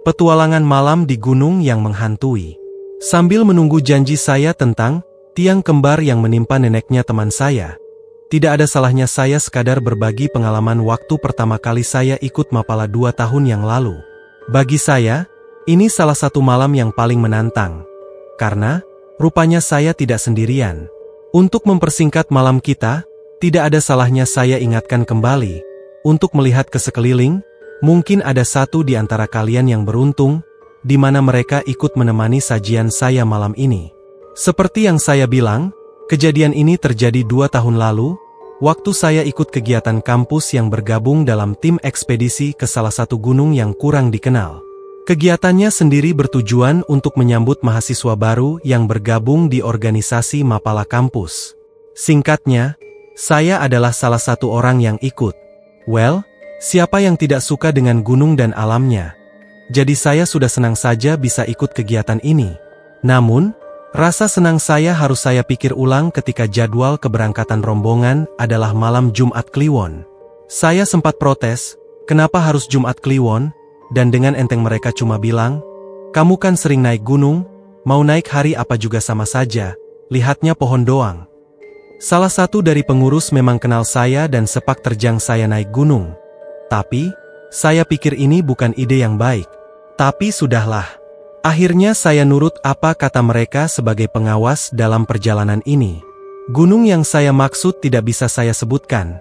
Petualangan malam di gunung yang menghantui. Sambil menunggu janji saya tentang tiang kembar yang menimpa neneknya teman saya, tidak ada salahnya saya sekadar berbagi pengalaman waktu pertama kali saya ikut Mapala 2 tahun yang lalu. Bagi saya, ini salah satu malam yang paling menantang. Karena, rupanya saya tidak sendirian. Untuk mempersingkat malam kita, tidak ada salahnya saya ingatkan kembali, untuk melihat ke sekeliling, mungkin ada satu di antara kalian yang beruntung, di mana mereka ikut menemani sajian saya malam ini. Seperti yang saya bilang, kejadian ini terjadi 2 tahun lalu, waktu saya ikut kegiatan kampus yang bergabung dalam tim ekspedisi ke salah satu gunung yang kurang dikenal. Kegiatannya sendiri bertujuan untuk menyambut mahasiswa baru yang bergabung di organisasi Mapala kampus. Singkatnya, saya adalah salah satu orang yang ikut. Well, siapa yang tidak suka dengan gunung dan alamnya? Jadi saya sudah senang saja bisa ikut kegiatan ini. Namun, rasa senang saya harus saya pikir ulang ketika jadwal keberangkatan rombongan adalah malam Jumat Kliwon. Saya sempat protes, kenapa harus Jumat Kliwon? Dan dengan enteng mereka cuma bilang, kamu kan sering naik gunung, mau naik hari apa juga sama saja, lihatnya pohon doang. Salah satu dari pengurus memang kenal saya dan sepak terjang saya naik gunung. Tapi, saya pikir ini bukan ide yang baik. Tapi sudahlah. Akhirnya saya nurut apa kata mereka sebagai pengawas dalam perjalanan ini. Gunung yang saya maksud tidak bisa saya sebutkan.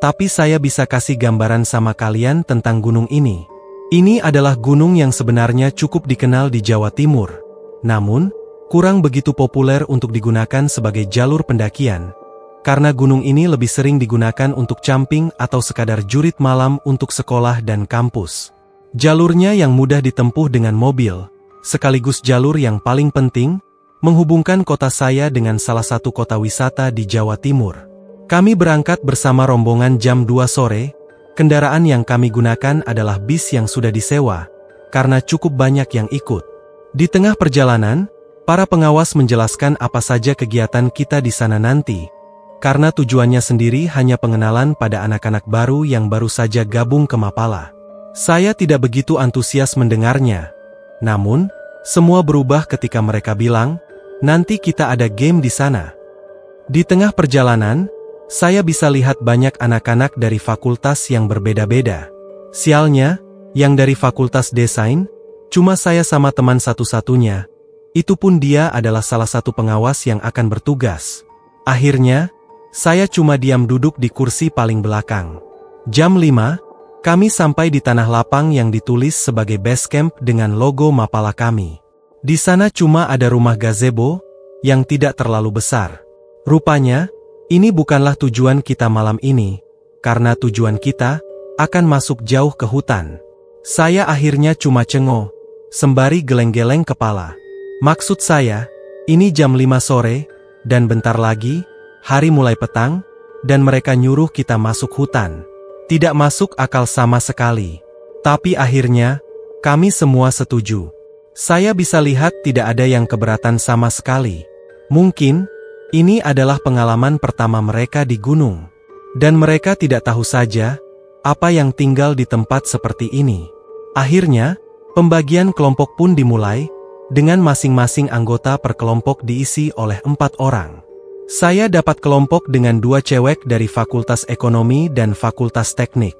Tapi saya bisa kasih gambaran sama kalian tentang gunung ini. Ini adalah gunung yang sebenarnya cukup dikenal di Jawa Timur. Namun, kurang begitu populer untuk digunakan sebagai jalur pendakian. Karena gunung ini lebih sering digunakan untuk camping atau sekadar jurit malam untuk sekolah dan kampus. Jalurnya yang mudah ditempuh dengan mobil, sekaligus jalur yang paling penting, menghubungkan kota saya dengan salah satu kota wisata di Jawa Timur. Kami berangkat bersama rombongan jam 2 sore, kendaraan yang kami gunakan adalah bis yang sudah disewa, karena cukup banyak yang ikut. Di tengah perjalanan, para pengawas menjelaskan apa saja kegiatan kita di sana nanti, karena tujuannya sendiri hanya pengenalan pada anak-anak baru yang baru saja gabung ke Mapala. Saya tidak begitu antusias mendengarnya. Namun, semua berubah ketika mereka bilang, nanti kita ada game di sana. Di tengah perjalanan, saya bisa lihat banyak anak-anak dari fakultas yang berbeda-beda. Sialnya, yang dari fakultas desain, cuma saya sama teman satu-satunya. Itu pun dia adalah salah satu pengawas yang akan bertugas. Akhirnya, saya cuma diam duduk di kursi paling belakang. Jam 5, kami sampai di tanah lapang yang ditulis sebagai base camp dengan logo Mapala kami. Di sana cuma ada rumah gazebo, yang tidak terlalu besar. Rupanya, ini bukanlah tujuan kita malam ini, karena tujuan kita akan masuk jauh ke hutan. Saya akhirnya cuma cengok, sembari geleng-geleng kepala. Maksud saya, ini jam 5 sore, dan bentar lagi, hari mulai petang, dan mereka nyuruh kita masuk hutan. Tidak masuk akal sama sekali. Tapi akhirnya, kami semua setuju. Saya bisa lihat tidak ada yang keberatan sama sekali. Mungkin, ini adalah pengalaman pertama mereka di gunung. Dan mereka tidak tahu saja, apa yang tinggal di tempat seperti ini. Akhirnya, pembagian kelompok pun dimulai, dengan masing-masing anggota per kelompok diisi oleh 4 orang. Saya dapat kelompok dengan 2 cewek dari Fakultas Ekonomi dan Fakultas Teknik.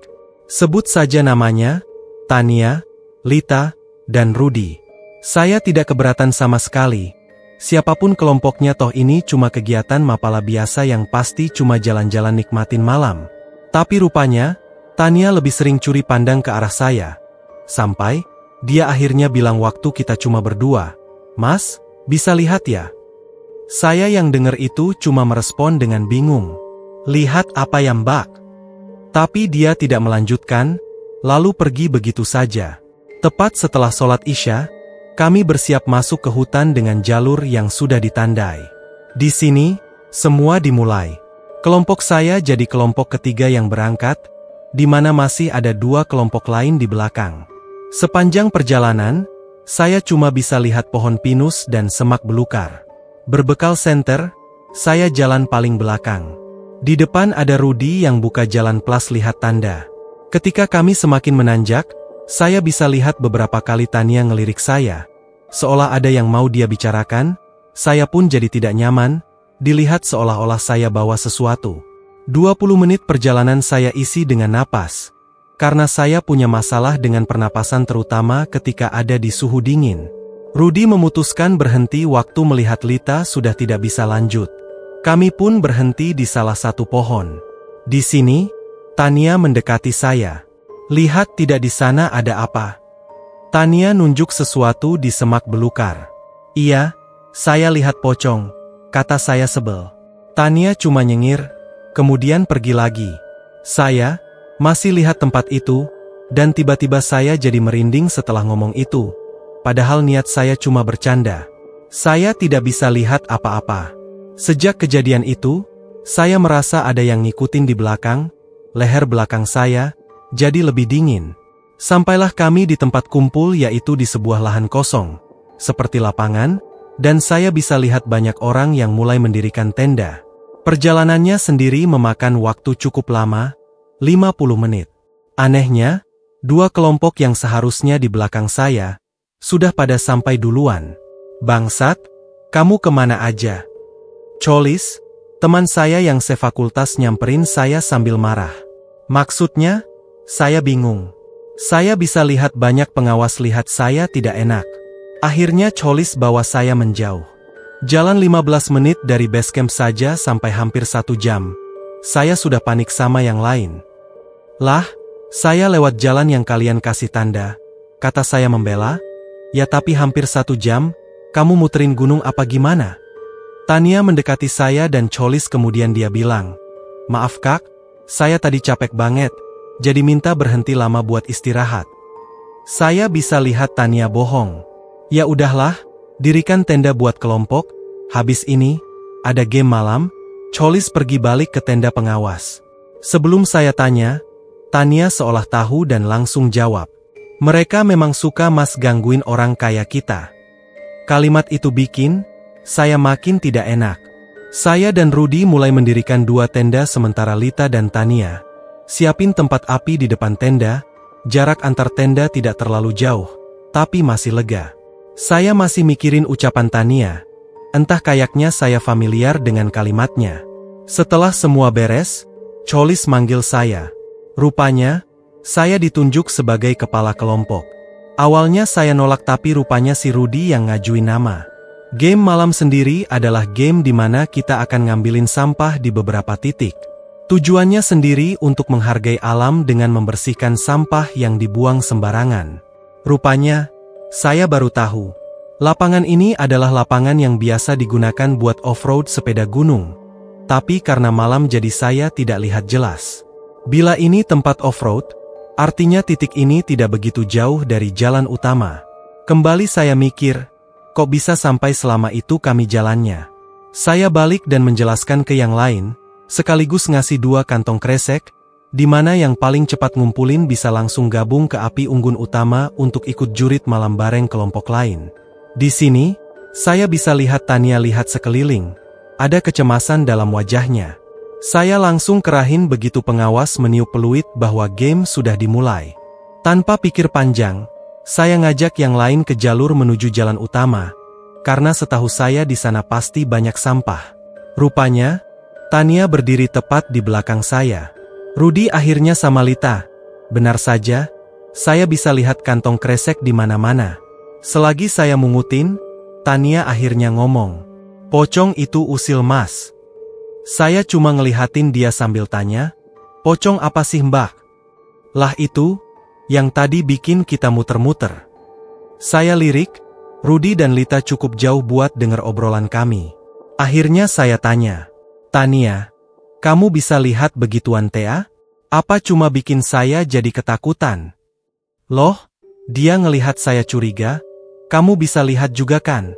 Sebut saja namanya, Tania, Lita, dan Rudi. Saya tidak keberatan sama sekali. Siapapun kelompoknya toh ini cuma kegiatan Mapala biasa yang pasti cuma jalan-jalan nikmatin malam. Tapi rupanya, Tania lebih sering curi pandang ke arah saya. Sampai, dia akhirnya bilang waktu kita cuma berdua, "Mas, bisa lihat ya?" Saya yang dengar itu cuma merespon dengan bingung. "Lihat apa ya Mbak?" Tapi dia tidak melanjutkan, lalu pergi begitu saja. Tepat setelah sholat Isya, kami bersiap masuk ke hutan dengan jalur yang sudah ditandai. Di sini, semua dimulai. Kelompok saya jadi kelompok ketiga yang berangkat, di mana masih ada 2 kelompok lain di belakang. Sepanjang perjalanan, saya cuma bisa lihat pohon pinus dan semak belukar. Berbekal senter, saya jalan paling belakang. Di depan ada Rudi yang buka jalan plus lihat tanda. Ketika kami semakin menanjak, Saya bisa lihat beberapa kali Tania ngelirik saya. Seolah ada yang mau dia bicarakan, saya pun jadi tidak nyaman, dilihat seolah-olah saya bawa sesuatu. 20 menit perjalanan saya isi dengan napas. Karena saya punya masalah dengan pernapasan terutama ketika ada di suhu dingin. Rudy memutuskan berhenti waktu melihat Lita sudah tidak bisa lanjut. Kami pun berhenti di salah satu pohon. Di sini, Tania mendekati saya. Lihat tidak di sana ada apa. Tania nunjuk sesuatu di semak belukar. Iya, saya lihat pocong, kata saya sebel. Tania cuma nyengir, kemudian pergi lagi. Saya masih lihat tempat itu, dan tiba-tiba saya jadi merinding setelah ngomong itu. Padahal niat saya cuma bercanda. Saya tidak bisa lihat apa-apa. Sejak kejadian itu, saya merasa ada yang ngikutin di belakang, leher belakang saya, jadi lebih dingin. Sampailah kami di tempat kumpul yaitu di sebuah lahan kosong, seperti lapangan, dan saya bisa lihat banyak orang yang mulai mendirikan tenda. Perjalanannya sendiri memakan waktu cukup lama, 50 menit. Anehnya, dua kelompok yang seharusnya di belakang saya, sudah pada sampai duluan. Bangsat, kamu kemana aja? Cholis, teman saya yang sefakultas nyamperin saya sambil marah. Maksudnya, saya bingung. Saya bisa lihat banyak pengawas lihat saya tidak enak. Akhirnya Cholis bawa saya menjauh. Jalan 15 menit dari base camp saja sampai hampir 1 jam. Saya sudah panik sama yang lain. Lah, saya lewat jalan yang kalian kasih tanda, kata saya membela. Ya tapi hampir 1 jam, kamu muterin gunung apa gimana? Tania mendekati saya dan Cholis kemudian dia bilang, maaf kak, saya tadi capek banget, jadi minta berhenti lama buat istirahat. Saya bisa lihat Tania bohong. Ya udahlah, dirikan tenda buat kelompok, habis ini, ada game malam. Cholis pergi balik ke tenda pengawas. Sebelum saya tanya, Tania seolah tahu dan langsung jawab. Mereka memang suka mas gangguin orang kaya kita. Kalimat itu bikin saya makin tidak enak. Saya dan Rudy mulai mendirikan 2 tenda sementara Lita dan Tania siapin tempat api di depan tenda. Jarak antar tenda tidak terlalu jauh, tapi masih lega. Saya masih mikirin ucapan Tania. Entah kayaknya saya familiar dengan kalimatnya. Setelah semua beres, Cholis manggil saya. Rupanya, saya ditunjuk sebagai kepala kelompok. Awalnya saya nolak tapi rupanya si Rudy yang ngajuin nama. Game malam sendiri adalah game di mana kita akan ngambilin sampah di beberapa titik. Tujuannya sendiri untuk menghargai alam dengan membersihkan sampah yang dibuang sembarangan. Rupanya, saya baru tahu. Lapangan ini adalah lapangan yang biasa digunakan buat off-road sepeda gunung. Tapi karena malam jadi saya tidak lihat jelas. Bila ini tempat off-road, artinya titik ini tidak begitu jauh dari jalan utama. Kembali saya mikir, kok bisa sampai selama itu kami jalannya. Saya balik dan menjelaskan ke yang lain, sekaligus ngasih 2 kantong kresek, di mana yang paling cepat ngumpulin bisa langsung gabung ke api unggun utama untuk ikut jurit malam bareng kelompok lain. Di sini, saya bisa lihat Tania lihat sekeliling. Ada kecemasan dalam wajahnya. Saya langsung kerahin begitu pengawas meniup peluit bahwa game sudah dimulai. Tanpa pikir panjang, saya ngajak yang lain ke jalur menuju jalan utama, karena setahu saya di sana pasti banyak sampah. Rupanya, Tania berdiri tepat di belakang saya. Rudy akhirnya sama Lita. Benar saja, saya bisa lihat kantong kresek di mana-mana. Selagi saya mungutin, Tania akhirnya ngomong, "Pocong itu usil mas." Saya cuma ngelihatin dia sambil tanya, "Pocong apa sih mbak?" Lah itu, yang tadi bikin kita muter-muter. Saya lirik, Rudy dan Lita cukup jauh buat denger obrolan kami. Akhirnya saya tanya, "Tania, kamu bisa lihat begituan Tea? Apa cuma bikin saya jadi ketakutan?" Loh, dia ngelihat saya curiga, "Kamu bisa lihat juga kan?"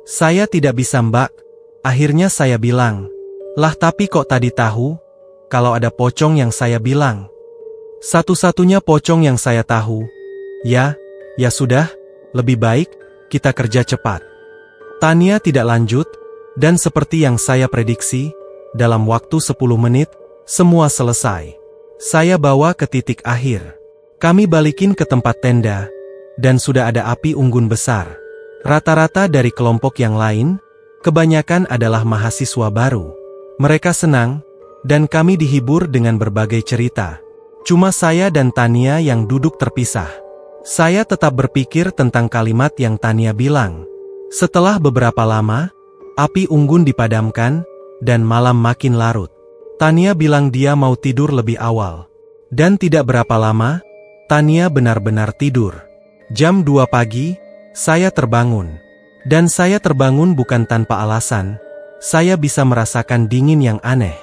Saya tidak bisa mbak. Akhirnya saya bilang, "Lah tapi kok tadi tahu, kalau ada pocong yang saya bilang?" Satu-satunya pocong yang saya tahu. Ya sudah, lebih baik, kita kerja cepat. Tania tidak lanjut, dan seperti yang saya prediksi, dalam waktu 10 menit, semua selesai. Saya bawa ke titik akhir. Kami balikin ke tempat tenda, dan sudah ada api unggun besar. Rata-rata dari kelompok yang lain, kebanyakan adalah mahasiswa baru. Mereka senang, dan kami dihibur dengan berbagai cerita. Cuma saya dan Tania yang duduk terpisah. Saya tetap berpikir tentang kalimat yang Tania bilang. Setelah beberapa lama, api unggun dipadamkan, dan malam makin larut. Tania bilang dia mau tidur lebih awal. Dan tidak berapa lama, Tania benar-benar tidur. Jam 2 pagi, saya terbangun. Dan saya terbangun bukan tanpa alasan. Saya bisa merasakan dingin yang aneh.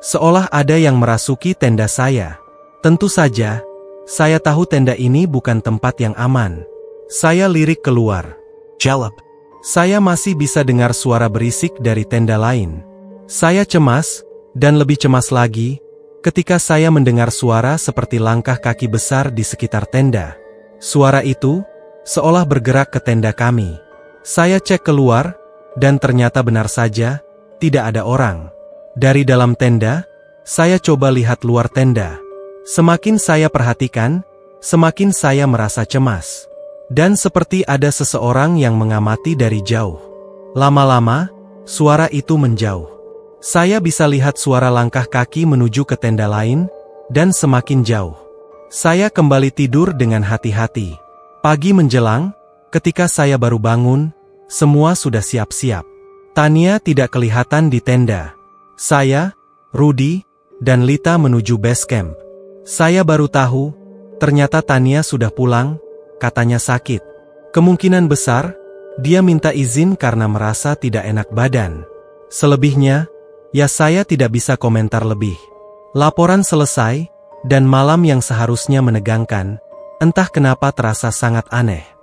Seolah ada yang merasuki tenda saya. Tentu saja, saya tahu tenda ini bukan tempat yang aman. Saya lirik keluar. Jalap. Saya masih bisa dengar suara berisik dari tenda lain. Saya cemas, dan lebih cemas lagi, ketika saya mendengar suara seperti langkah kaki besar di sekitar tenda. Suara itu, seolah bergerak ke tenda kami. Saya cek keluar, dan ternyata benar saja, tidak ada orang. Dari dalam tenda, saya coba lihat luar tenda. Semakin saya perhatikan, semakin saya merasa cemas. Dan seperti ada seseorang yang mengamati dari jauh. Lama-lama, suara itu menjauh. Saya bisa lihat suara langkah kaki menuju ke tenda lain, dan semakin jauh. Saya kembali tidur dengan hati-hati. Pagi menjelang, ketika saya baru bangun, semua sudah siap-siap. Tania tidak kelihatan di tenda. Saya, Rudy, dan Lita menuju base camp. Saya baru tahu, ternyata Tania sudah pulang, katanya sakit. Kemungkinan besar, dia minta izin karena merasa tidak enak badan. Selebihnya, ya saya tidak bisa komentar lebih. Laporan selesai, dan malam yang seharusnya menegangkan, entah kenapa terasa sangat aneh.